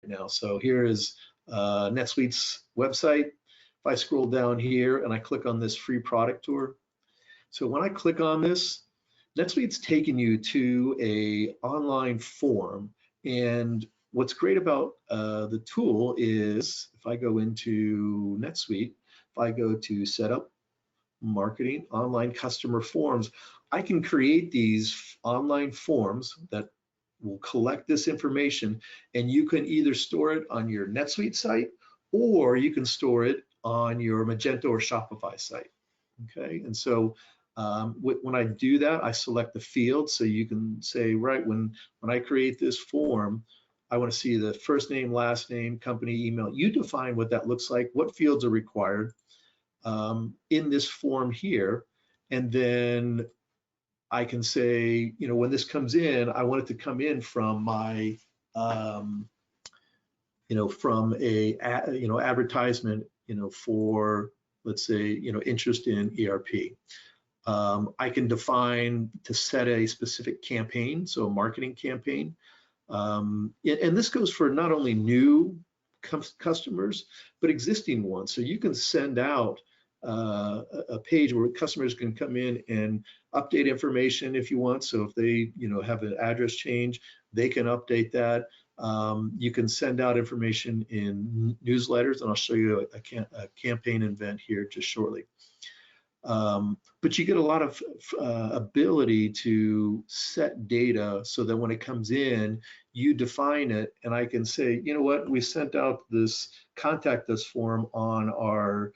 now. So here is NetSuite's website. If I scroll down here and I click on this free product tour, so when I click on this, NetSuite's taking you to a online form. And what's great about the tool is if I go into NetSuite, if I go to Setup, Marketing, Online Customer Forms, I can create these online forms that will collect this information, and you can either store it on your NetSuite site or you can store it on your Magento or Shopify site. Okay, and so when I do that, I select the field, so you can say, right, when I create this form, I want to see the first name, last name, company, email. You define what that looks like, what fields are required in this form here, and then I can say, you know, when this comes in, I want it to come in from my, you know, from a, you know, advertisement, you know, for, let's say, you know, interest in ERP. I can define to set a specific campaign, so a marketing campaign. And this goes for not only new customers, but existing ones. So you can send out a page where customers can come in and update information if you want. So if they, you know, have an address change, they can update that. You can send out information in newsletters, and I'll show you a campaign event here just shortly. But you get a lot of ability to set data so that when it comes in, you define it, and I can say, you know what, we sent out this contact us form on our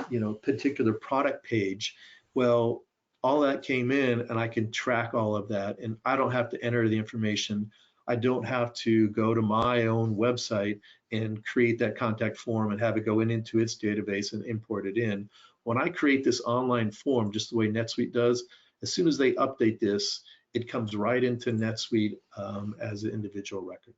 you know, particular product page. Well, all that came in, and I can track all of that, and I don't have to enter the information. I don't have to go to my own website and create that contact form and have it go into its database and import it in. When I create this online form, just the way NetSuite does, as soon as they update this, it comes right into NetSuite as an individual record.